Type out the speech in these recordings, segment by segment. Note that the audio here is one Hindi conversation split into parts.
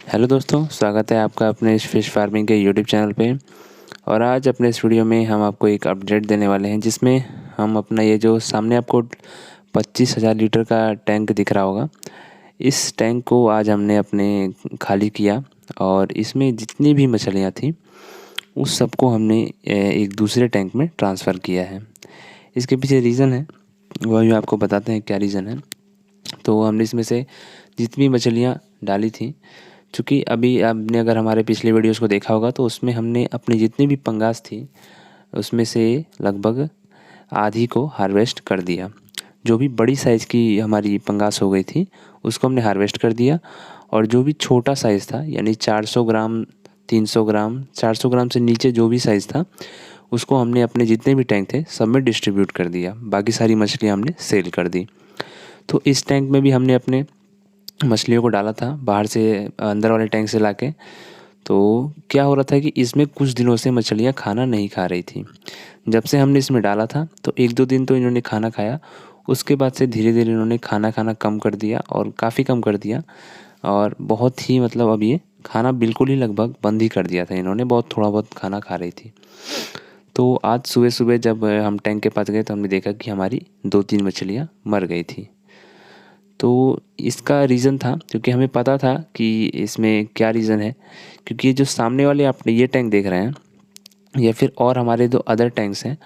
हेलो दोस्तों, स्वागत है आपका अपने इस फिश फार्मिंग के यूट्यूब चैनल पे। और आज अपने इस वीडियो में हम आपको एक अपडेट देने वाले हैं, जिसमें हम अपना ये जो सामने आपको 25,000 लीटर का टैंक दिख रहा होगा, इस टैंक को आज हमने अपने खाली किया। और इसमें जितनी भी मछलियाँ थी उस सबको हमने एक दूसरे टैंक में ट्रांसफ़र किया है। इसके पीछे रीज़न है, वह भी आपको बताते हैं क्या रीज़न है। तो हमने इसमें से जितनी मछलियाँ डाली थी, चूँकि अभी आपने अगर हमारे पिछले वीडियोज़ को देखा होगा तो उसमें हमने अपनी जितनी भी पंगास थी उसमें से लगभग आधी को हार्वेस्ट कर दिया। जो भी बड़ी साइज़ की हमारी पंगास हो गई थी उसको हमने हार्वेस्ट कर दिया, और जो भी छोटा साइज़ था यानी 400 ग्राम, 300 ग्राम, 400 ग्राम से नीचे जो भी साइज़ था उसको हमने अपने जितने भी टैंक थे सब में डिस्ट्रीब्यूट कर दिया। बाकी सारी मछलियाँ हमने सेल कर दी। तो इस टैंक में भी हमने अपने मछलियों को डाला था बाहर से, अंदर वाले टैंक से लाके। तो क्या हो रहा था कि इसमें कुछ दिनों से मछलियाँ खाना नहीं खा रही थी। जब से हमने इसमें डाला था तो 1-2 दिन तो इन्होंने खाना खाया, उसके बाद से धीरे-धीरे इन्होंने खाना खाना कम कर दिया, और काफ़ी कम कर दिया। और बहुत ही मतलब अब ये खाना बिल्कुल ही लगभग बंद ही कर दिया था इन्होंने, बहुत थोड़ा बहुत खाना खा रही थी। तो आज सुबह-सुबह जब हम टैंक के पास गए तो हमने देखा कि हमारी 2-3 मछलियाँ मर गई थी। तो इसका रीज़न था, क्योंकि हमें पता था कि इसमें क्या रीज़न है। क्योंकि ये जो सामने वाले आपने ये टैंक देख रहे हैं, या फिर और हमारे जो अदर टैंक्स हैं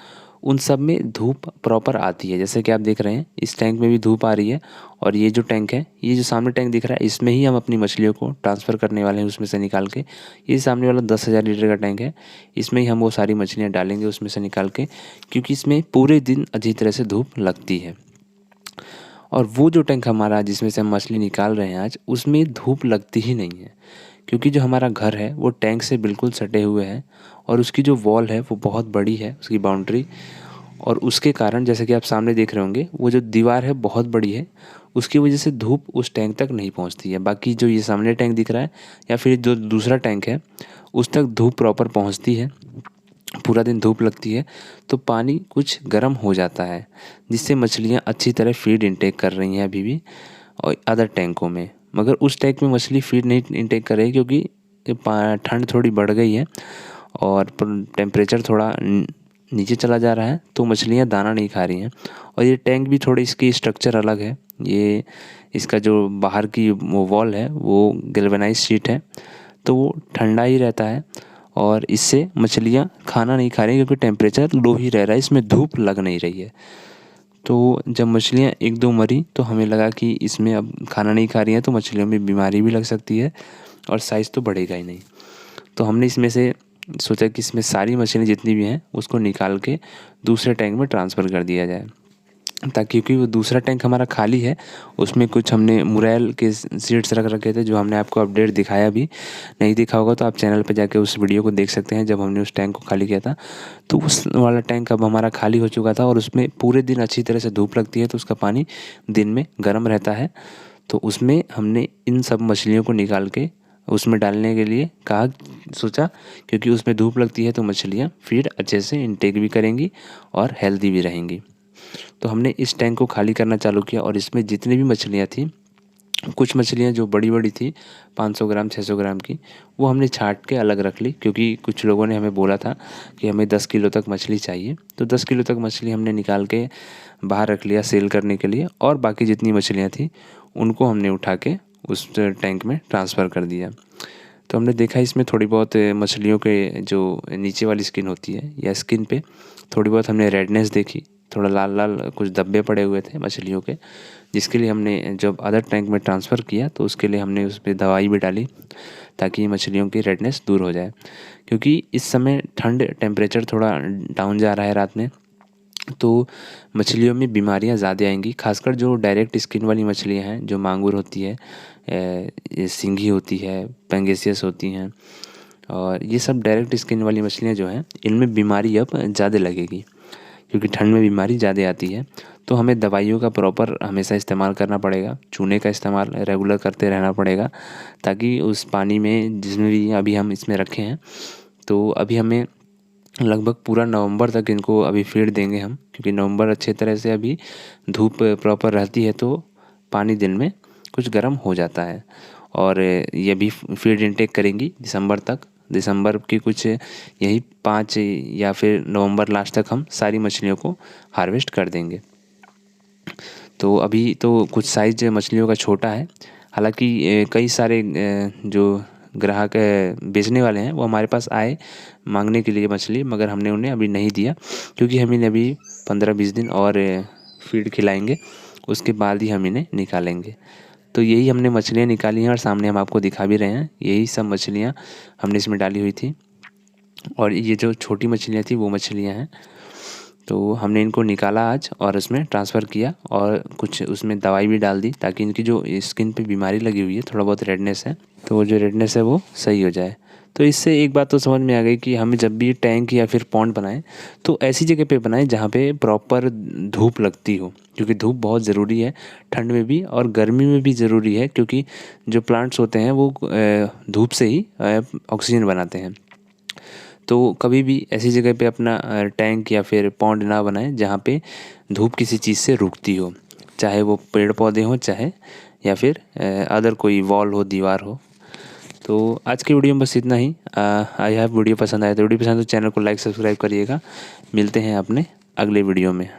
उन सब में धूप प्रॉपर आती है। जैसे कि आप देख रहे हैं इस टैंक में भी धूप आ रही है, और ये जो टैंक है, ये जो सामने टैंक दिख रहा है, इसमें ही हम अपनी मछलियों को ट्रांसफ़र करने वाले हैं उसमें से निकाल के। ये सामने वाला 10,000 लीटर का टैंक है, इसमें ही हम वो सारी मछलियाँ डालेंगे उसमें से निकाल के, क्योंकि इसमें पूरे दिन अच्छी तरह से धूप लगती है। और वो जो टैंक हमारा जिसमें से हम मछली निकाल रहे हैं आज, उसमें धूप लगती ही नहीं है। क्योंकि जो हमारा घर है वो टैंक से बिल्कुल सटे हुए हैं, और उसकी जो वॉल है वो बहुत बड़ी है, उसकी बाउंड्री। और उसके कारण जैसे कि आप सामने देख रहे होंगे, वो जो दीवार है बहुत बड़ी है, उसकी वजह से धूप उस टैंक तक नहीं पहुंचती है। बाकी जो ये सामने टैंक दिख रहा है या फिर जो दूसरा टैंक है, उस तक धूप प्रॉपर पहुंचती है, पूरा दिन धूप लगती है, तो पानी कुछ गर्म हो जाता है, जिससे मछलियाँ अच्छी तरह फीड इंटेक कर रही हैं अभी भी और अदर टैंकों में। मगर उस टैंक में मछली फीड नहीं इंटेक कर रही, क्योंकि ठंड थोड़ी बढ़ गई है और टेम्परेचर थोड़ा नीचे चला जा रहा है, तो मछलियाँ दाना नहीं खा रही हैं। और ये टैंक भी थोड़ी इसकी स्ट्रक्चर अलग है। ये इसका जो बाहर की वो वॉल है वो गैल्वेनाइज शीट है, तो वो ठंडा ही रहता है, और इससे मछलियाँ खाना नहीं खा रही क्योंकि टेम्परेचर लो ही रह रहा है, इसमें धूप लग नहीं रही है। तो जब मछलियाँ 1-2 मरी तो हमें लगा कि इसमें अब खाना नहीं खा रही हैं तो मछलियों में बीमारी भी लग सकती है, और साइज़ तो बढ़ेगा ही नहीं। तो हमने इसमें से सोचा कि इसमें सारी मछलियाँ जितनी भी हैं उसको निकाल के दूसरे टैंक में ट्रांसफ़र कर दिया जाए, ताकि क्योंकि वो दूसरा टैंक हमारा खाली है, उसमें कुछ हमने मुरैल के सीड्स रख रखे थे, जो हमने आपको अपडेट दिखाया भी। नहीं दिखा होगा तो आप चैनल पे जाके उस वीडियो को देख सकते हैं, जब हमने उस टैंक को खाली किया था। तो उस वाला टैंक अब हमारा खाली हो चुका था, और उसमें पूरे दिन अच्छी तरह से धूप लगती है, तो उसका पानी दिन में गर्म रहता है। तो उसमें हमने इन सब मछलियों को निकाल के उसमें डालने के लिए सोचा, क्योंकि उसमें धूप लगती है तो मछलियाँ फीड अच्छे से इंटेक भी करेंगी और हेल्दी भी रहेंगी। तो हमने इस टैंक को खाली करना चालू किया, और इसमें जितनी भी मछलियाँ थी, कुछ मछलियाँ जो बड़ी-बड़ी थी 500 ग्राम, 600 ग्राम की, वो हमने छाँट के अलग रख ली, क्योंकि कुछ लोगों ने हमें बोला था कि हमें 10 किलो तक मछली चाहिए। तो 10 किलो तक मछली हमने निकाल के बाहर रख लिया सेल करने के लिए, और बाकी जितनी मछलियाँ थी उनको हमने उठा के उस टैंक में ट्रांसफ़र कर दिया। तो हमने देखा इसमें थोड़ी बहुत मछलियों के जो नीचे वाली स्किन होती है या स्किन पे थोड़ी बहुत हमने रेडनेस देखी, थोड़ा लाल-लाल कुछ धब्बे पड़े हुए थे मछलियों के, जिसके लिए हमने जब अदर टैंक में ट्रांसफ़र किया तो उसके लिए हमने उस पे दवाई भी डाली, ताकि मछलियों की रेडनेस दूर हो जाए। क्योंकि इस समय ठंड टेम्परेचर थोड़ा डाउन जा रहा है रात में, तो मछलियों में बीमारियां ज़्यादा आएंगी। खासकर जो डायरेक्ट स्किन वाली मछलियां हैं, जो मांगुर होती है, ये सिंघी होती है, पेंगेसियस होती हैं, और ये सब डायरेक्ट स्किन वाली मछलियां जो हैं, इनमें बीमारी अब ज़्यादा लगेगी, क्योंकि ठंड में बीमारी ज़्यादा आती है। तो हमें दवाइयों का प्रॉपर हमेशा इस्तेमाल करना पड़ेगा, चूने का इस्तेमाल रेगुलर करते रहना पड़ेगा, ताकि उस पानी में जिसमें भी अभी हम इसमें रखे हैं, तो अभी हमें लगभग पूरा नवंबर तक इनको अभी फीड देंगे हम, क्योंकि नवंबर अच्छे तरह से अभी धूप प्रॉपर रहती है, तो पानी दिन में कुछ गर्म हो जाता है। और ये भी फीड इनटेक करेंगी दिसंबर तक। दिसंबर की कुछ यही 5 या फिर नवंबर लास्ट तक हम सारी मछलियों को हार्वेस्ट कर देंगे। तो अभी तो कुछ साइज मछलियों का छोटा है, हालांकि कई सारे जो ग्राहक बेचने वाले हैं वो हमारे पास आए मांगने के लिए मछली, मगर हमने उन्हें अभी नहीं दिया, क्योंकि हम इन्हें अभी 15-20 दिन और फीड खिलाएंगे, उसके बाद ही हम इन्हें निकालेंगे। तो यही हमने मछलियाँ निकाली हैं और सामने हम आपको दिखा भी रहे हैं, यही सब मछलियाँ हमने इसमें डाली हुई थी। और ये जो छोटी मछलियाँ थी वो मछलियाँ हैं। तो हमने इनको निकाला आज और उसमें ट्रांसफ़र किया और कुछ उसमें दवाई भी डाल दी, ताकि इनकी जो स्किन पे बीमारी लगी हुई है, थोड़ा बहुत रेडनेस है, तो वो जो रेडनेस है वो सही हो जाए। तो इससे एक बात तो समझ में आ गई कि हमें जब भी टैंक या फिर पॉन्ड बनाएं तो ऐसी जगह पे बनाएं जहाँ पे प्रॉपर धूप लगती हो, क्योंकि धूप बहुत ज़रूरी है, ठंड में भी और गर्मी में भी ज़रूरी है, क्योंकि जो प्लांट्स होते हैं वो धूप से ही ऑक्सीजन बनाते हैं। तो कभी भी ऐसी जगह पे अपना टैंक या फिर पॉन्ड ना बनाएं जहाँ पे धूप किसी चीज़ से रुकती हो, चाहे वो पेड़ पौधे हों, चाहे या फिर अदर कोई वॉल हो, दीवार हो। तो आज की वीडियो में बस इतना ही। आई होप वीडियो पसंद आया तो वीडियो पसंद तो चैनल को लाइक सब्सक्राइब करिएगा। मिलते हैं अपने अगले वीडियो में।